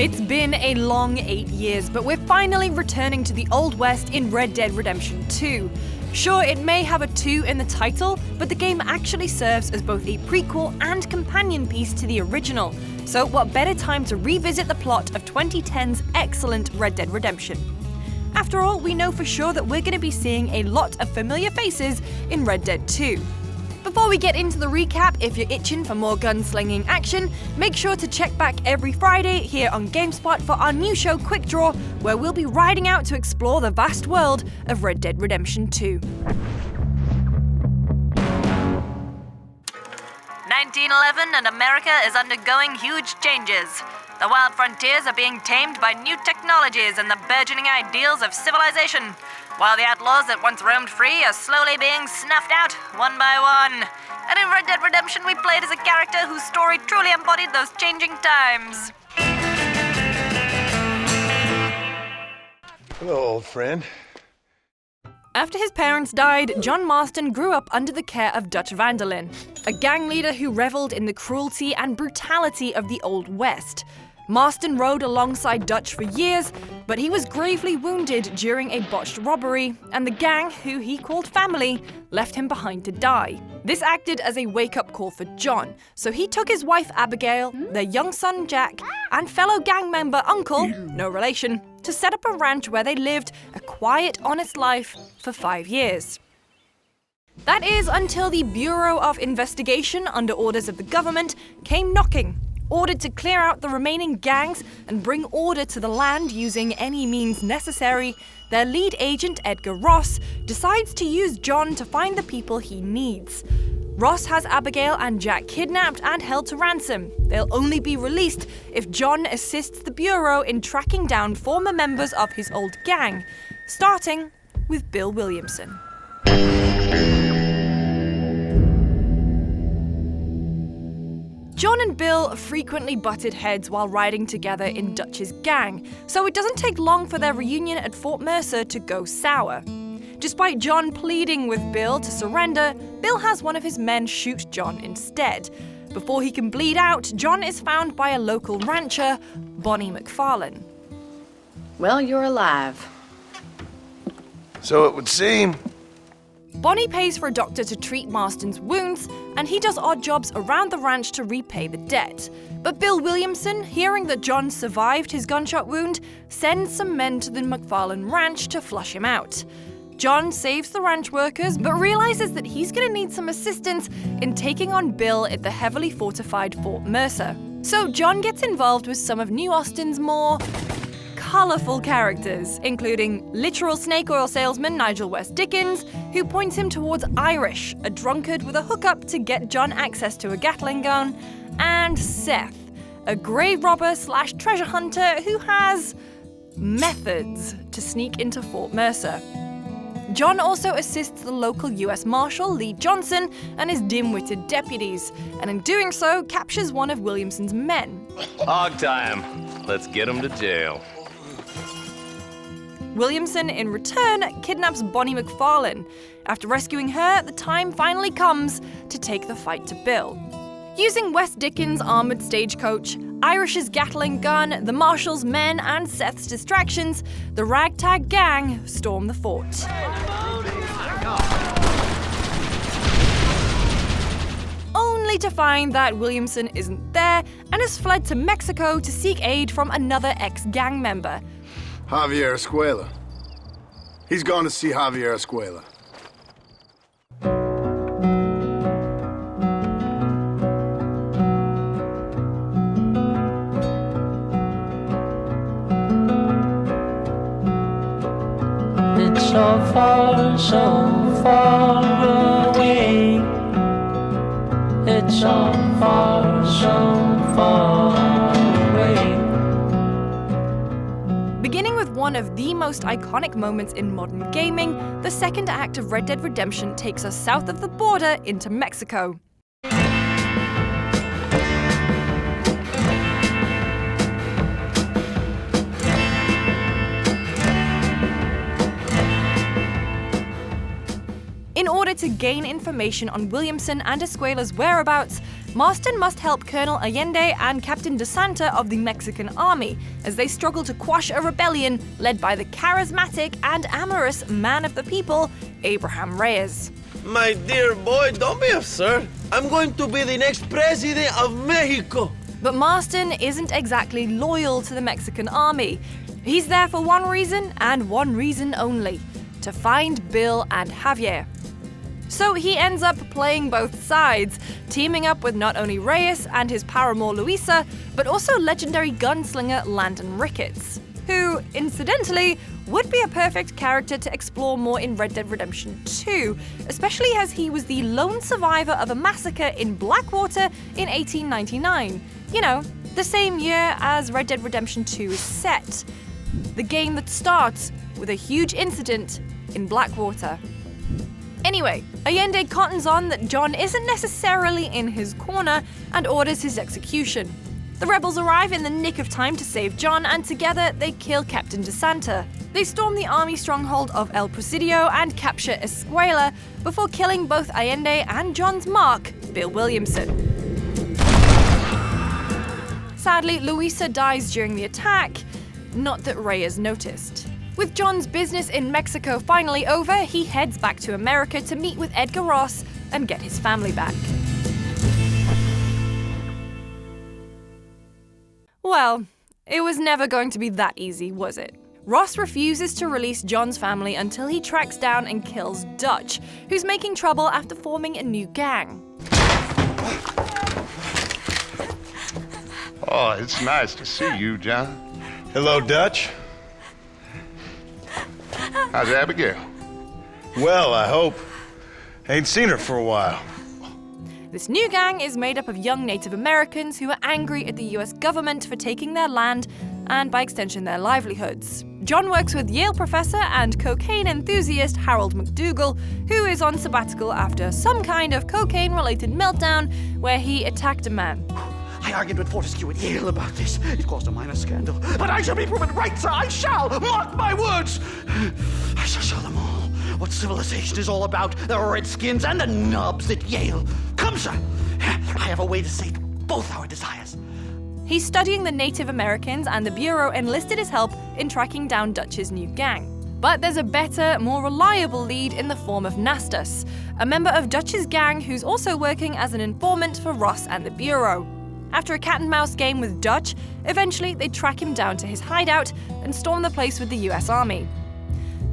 It's been a long 8 years, but we're finally returning to the Old West in Red Dead Redemption 2. Sure, it may have a 2 in the title, but the game actually serves as both a prequel and companion piece to the original. So what better time to revisit the plot of 2010's excellent Red Dead Redemption? After all, we know for sure that we're going to be seeing a lot of familiar faces in Red Dead 2. Before we get into the recap, if you're itching for more gunslinging action, make sure to check back every Friday here on GameSpot for our new show Quickdraw, where we'll be riding out to explore the vast world of Red Dead Redemption 2. 1911 and America is undergoing huge changes. The wild frontiers are being tamed by new technologies and the burgeoning ideals of civilization, while the outlaws that once roamed free are slowly being snuffed out, one by one. And in Red Dead Redemption, we played as a character whose story truly embodied those changing times. Hello, old friend. After his parents died, John Marston grew up under the care of Dutch Vanderlyn, a gang leader who reveled in the cruelty and brutality of the Old West. Marston rode alongside Dutch for years, but he was gravely wounded during a botched robbery, and the gang, who he called family, left him behind to die. This acted as a wake-up call for John, so he took his wife Abigail, their young son Jack, and fellow gang member Uncle, no relation, to set up a ranch where they lived a quiet, honest life for 5 years. That is until the Bureau of Investigation, under orders of the government, came knocking, ordered to clear out the remaining gangs and bring order to the land using any means necessary. Their lead agent, Edgar Ross, decides to use John to find the people he needs. Ross has Abigail and Jack kidnapped and held to ransom. They'll only be released if John assists the Bureau in tracking down former members of his old gang, starting with Bill Williamson. John and Bill frequently butted heads while riding together in Dutch's gang, so it doesn't take long for their reunion at Fort Mercer to go sour. Despite John pleading with Bill to surrender, Bill has one of his men shoot John instead. Before he can bleed out, John is found by a local rancher, Bonnie McFarlane. Well, you're alive. So it would seem. Bonnie pays for a doctor to treat Marston's wounds, and he does odd jobs around the ranch to repay the debt. But Bill Williamson, hearing that John survived his gunshot wound, sends some men to the McFarlane ranch to flush him out. John saves the ranch workers, but realizes that he's going to need some assistance in taking on Bill at the heavily fortified Fort Mercer. So John gets involved with some of New Austin's more colourful characters, including literal snake oil salesman Nigel West Dickens, who points him towards Irish, a drunkard with a hookup to get John access to a Gatling gun, and Seth, a grave robber / treasure hunter who has methods to sneak into Fort Mercer. John also assists the local US Marshal, Lee Johnson, and his dim-witted deputies, and in doing so, captures one of Williamson's men. Hog time. Let's get him to jail. Williamson, in return, kidnaps Bonnie McFarlane. After rescuing her, the time finally comes to take the fight to Bill. Using West Dickens' armored stagecoach, Irish's Gatling gun, the Marshal's men, and Seth's distractions, the ragtag gang storm the fort. Only to find that Williamson isn't there and has fled to Mexico to seek aid from another ex-gang member. Javier Escuela. He's gone to see Javier Escuela. It's so far away. It's so far away. Beginning with one of the most iconic moments in modern gaming, the second act of Red Dead Redemption takes us south of the border into Mexico. In order to gain information on Williamson and Escuela's whereabouts, Marston must help Colonel Allende and Captain DeSanta of the Mexican army as they struggle to quash a rebellion led by the charismatic and amorous man of the people, Abraham Reyes. My dear boy, don't be absurd. I'm going to be the next president of Mexico. But Marston isn't exactly loyal to the Mexican army. He's there for one reason and one reason only: to find Bill and Javier. So he ends up playing both sides, teaming up with not only Reyes and his paramour Luisa, but also legendary gunslinger Landon Ricketts, who, incidentally, would be a perfect character to explore more in Red Dead Redemption 2, especially as he was the lone survivor of a massacre in Blackwater in 1899. You know, the same year as Red Dead Redemption 2 is set. The game that starts with a huge incident in Blackwater. Anyway, Allende cottons on that John isn't necessarily in his corner and orders his execution. The rebels arrive in the nick of time to save John, and together they kill Captain DeSanta. They storm the army stronghold of El Presidio and capture Escuela before killing both Allende and John's mark, Bill Williamson. Sadly, Luisa dies during the attack, not that Reyes noticed. With John's business in Mexico finally over, he heads back to America to meet with Edgar Ross and get his family back. Well, it was never going to be that easy, was it? Ross refuses to release John's family until he tracks down and kills Dutch, who's making trouble after forming a new gang. Oh, it's nice to see you, John. Hello, Dutch. How's Abigail? Well, I hope. Ain't seen her for a while. This new gang is made up of young Native Americans who are angry at the US government for taking their land and, by extension, their livelihoods. John works with Yale professor and cocaine enthusiast Harold McDougal, who is on sabbatical after some kind of cocaine-related meltdown where he attacked a man. I argued with Fortescue at Yale about this. It caused a minor scandal. But I shall be proven right, sir. I shall. Mark my words. I shall show them all what civilization is all about. The Redskins and the nubs at Yale. Come, sir. I have a way to sate both our desires. He's studying the Native Americans, and the Bureau enlisted his help in tracking down Dutch's new gang. But there's a better, more reliable lead in the form of Nastas, a member of Dutch's gang who's also working as an informant for Ross and the Bureau. After a cat-and-mouse game with Dutch, eventually they track him down to his hideout and storm the place with the US Army.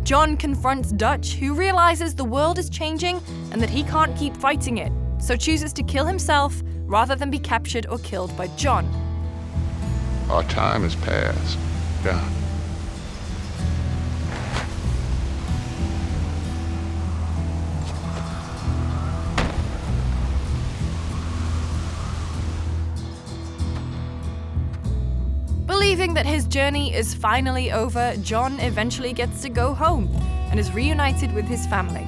John confronts Dutch, who realizes the world is changing and that he can't keep fighting it, so chooses to kill himself rather than be captured or killed by John. Our time has passed, John. Believing that his journey is finally over, John eventually gets to go home and is reunited with his family.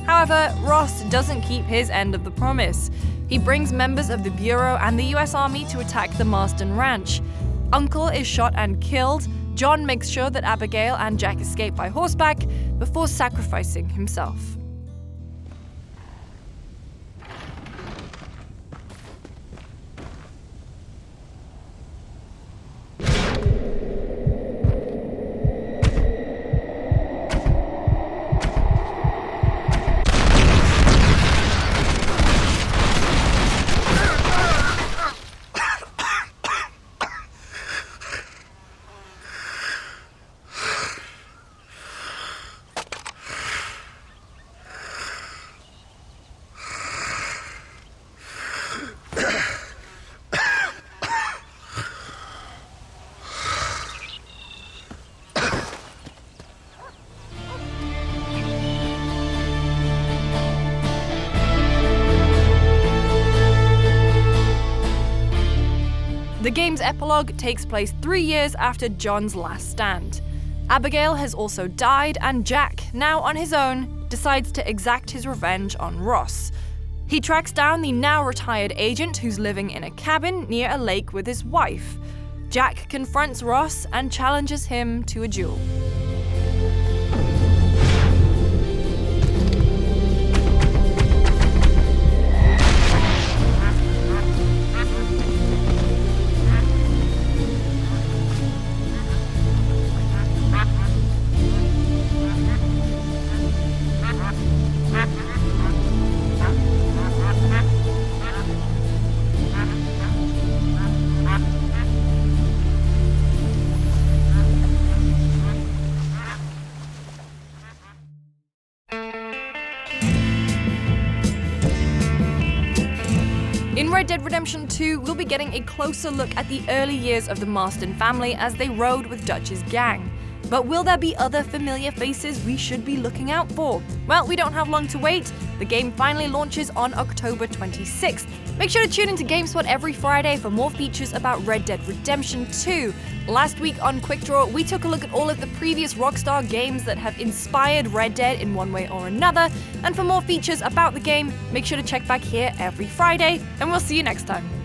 However, Ross doesn't keep his end of the promise. He brings members of the Bureau and the US Army to attack the Marston Ranch. Uncle is shot and killed. John makes sure that Abigail and Jack escape by horseback before sacrificing himself. The game's epilogue takes place 3 years after John's last stand. Abigail has also died, and Jack, now on his own, decides to exact his revenge on Ross. He tracks down the now retired agent who's living in a cabin near a lake with his wife. Jack confronts Ross and challenges him to a duel. Red Dead Redemption 2, we'll be getting a closer look at the early years of the Marston family as they rode with Dutch's gang. But will there be other familiar faces we should be looking out for? Well, we don't have long to wait. The game finally launches on October 26th. Make sure to tune into GameSpot every Friday for more features about Red Dead Redemption 2. Last week on Quickdraw, we took a look at all of the previous Rockstar games that have inspired Red Dead in one way or another, and for more features about the game, make sure to check back here every Friday, and we'll see you next time.